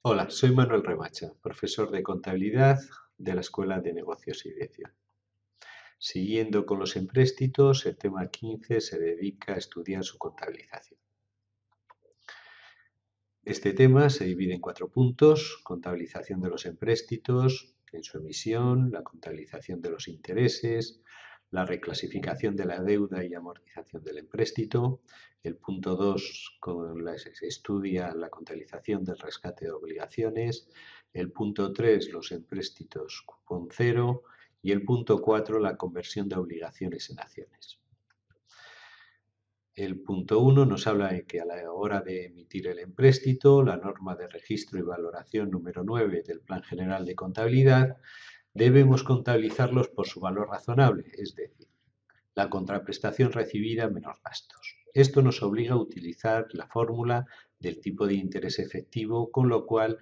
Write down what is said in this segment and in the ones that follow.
Hola, soy Manuel Remacha, profesor de contabilidad de la Escuela de Negocios y Dirección. Siguiendo con los empréstitos, el tema 15 se dedica a estudiar su contabilización. Este tema se divide en 4 puntos: contabilización de los empréstitos, en su emisión, la contabilización de los intereses, la reclasificación de la deuda y amortización del empréstito. El punto 2 se estudia la contabilización del rescate de obligaciones. El punto 3, los empréstitos cupón cero. Y el punto 4, la conversión de obligaciones en acciones. El punto 1 nos habla de que a la hora de emitir el empréstito, la norma de registro y valoración número 9 del Plan General de Contabilidad, debemos contabilizarlos por su valor razonable, es decir, la contraprestación recibida menos gastos. Esto nos obliga a utilizar la fórmula del tipo de interés efectivo, con lo cual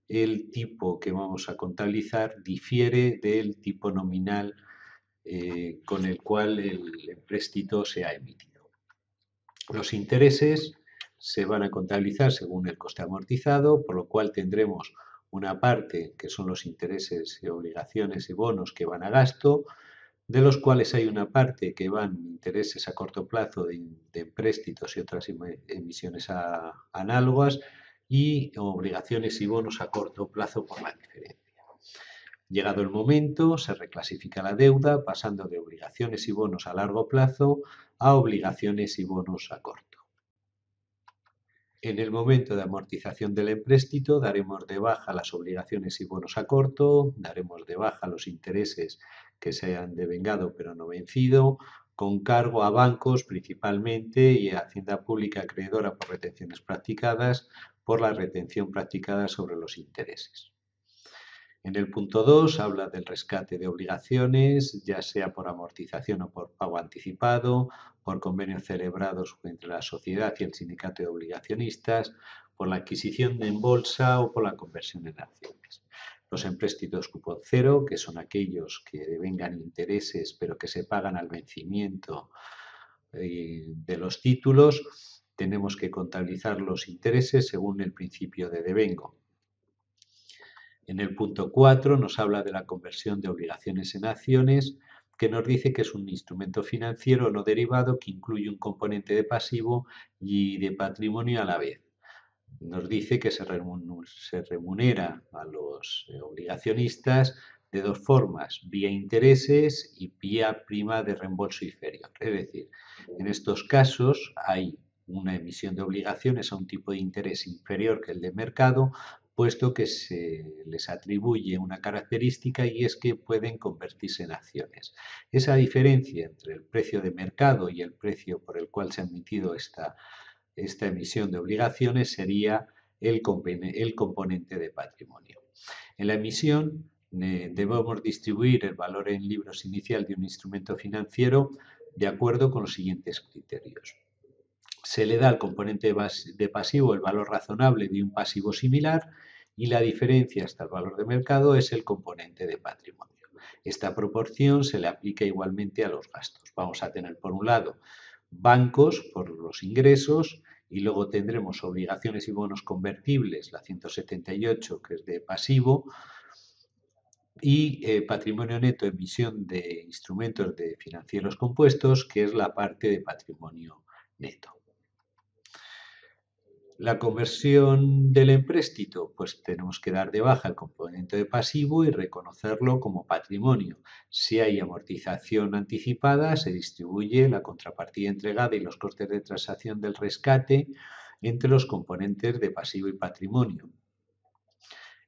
el tipo que vamos a contabilizar difiere del tipo nominal con el cual el empréstito se ha emitido. Los intereses se van a contabilizar según el coste amortizado, por lo cual tendremos una parte que son los intereses y obligaciones y bonos que van a gasto, de los cuales hay una parte que van intereses a corto plazo de empréstitos y otras emisiones análogas, y obligaciones y bonos a corto plazo por la diferencia. Llegado el momento, se reclasifica la deuda pasando de obligaciones y bonos a largo plazo a obligaciones y bonos a corto. En el momento de amortización del empréstito daremos de baja las obligaciones y bonos a corto, daremos de baja los intereses que se han devengado pero no vencido, con cargo a bancos principalmente y a Hacienda Pública acreedora por retenciones practicadas, por la retención practicada sobre los intereses. En el punto 2 habla del rescate de obligaciones, ya sea por amortización o por pago anticipado, por convenios celebrados entre la sociedad y el sindicato de obligacionistas, por la adquisición en bolsa o por la conversión en acciones. Los empréstitos cupón cero, que son aquellos que devengan intereses pero que se pagan al vencimiento de los títulos, tenemos que contabilizar los intereses según el principio de devengo. En el punto 4 nos habla de la conversión de obligaciones en acciones, que nos dice que es un instrumento financiero no derivado que incluye un componente de pasivo y de patrimonio a la vez. Nos dice que se remunera a los obligacionistas de dos formas: vía intereses y vía prima de reembolso inferior. Es decir, en estos casos hay una emisión de obligaciones a un tipo de interés inferior que el de mercado, puesto que se les atribuye una característica, y es que pueden convertirse en acciones. Esa diferencia entre el precio de mercado y el precio por el cual se ha emitido esta emisión de obligaciones sería el componente de patrimonio. En la emisión debemos distribuir el valor en libros inicial de un instrumento financiero de acuerdo con los siguientes criterios. Se le da al componente de pasivo el valor razonable de un pasivo similar, y la diferencia hasta el valor de mercado es el componente de patrimonio. Esta proporción se le aplica igualmente a los gastos. Vamos a tener por un lado bancos por los ingresos, y luego tendremos obligaciones y bonos convertibles, la 178, que es de pasivo, y patrimonio neto, emisión de instrumentos de financieros compuestos, que es la parte de patrimonio neto. La conversión del empréstito, pues tenemos que dar de baja el componente de pasivo y reconocerlo como patrimonio. Si hay amortización anticipada, se distribuye la contrapartida entregada y los costes de transacción del rescate entre los componentes de pasivo y patrimonio.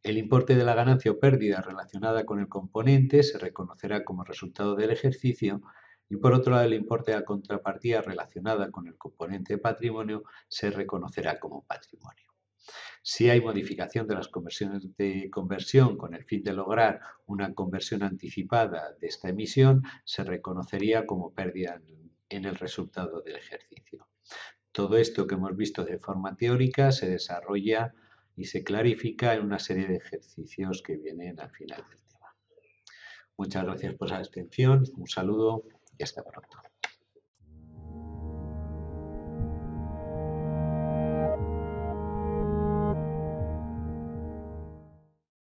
El importe de la ganancia o pérdida relacionada con el componente se reconocerá como resultado del ejercicio, y por otro lado el importe de la contrapartida relacionada con el componente de patrimonio se reconocerá como patrimonio. Si hay modificación de las conversiones de conversión con el fin de lograr una conversión anticipada de esta emisión, se reconocería como pérdida en el resultado del ejercicio. Todo esto que hemos visto de forma teórica se desarrolla y se clarifica en una serie de ejercicios que vienen al final del tema. Muchas gracias por su atención, un saludo y hasta pronto.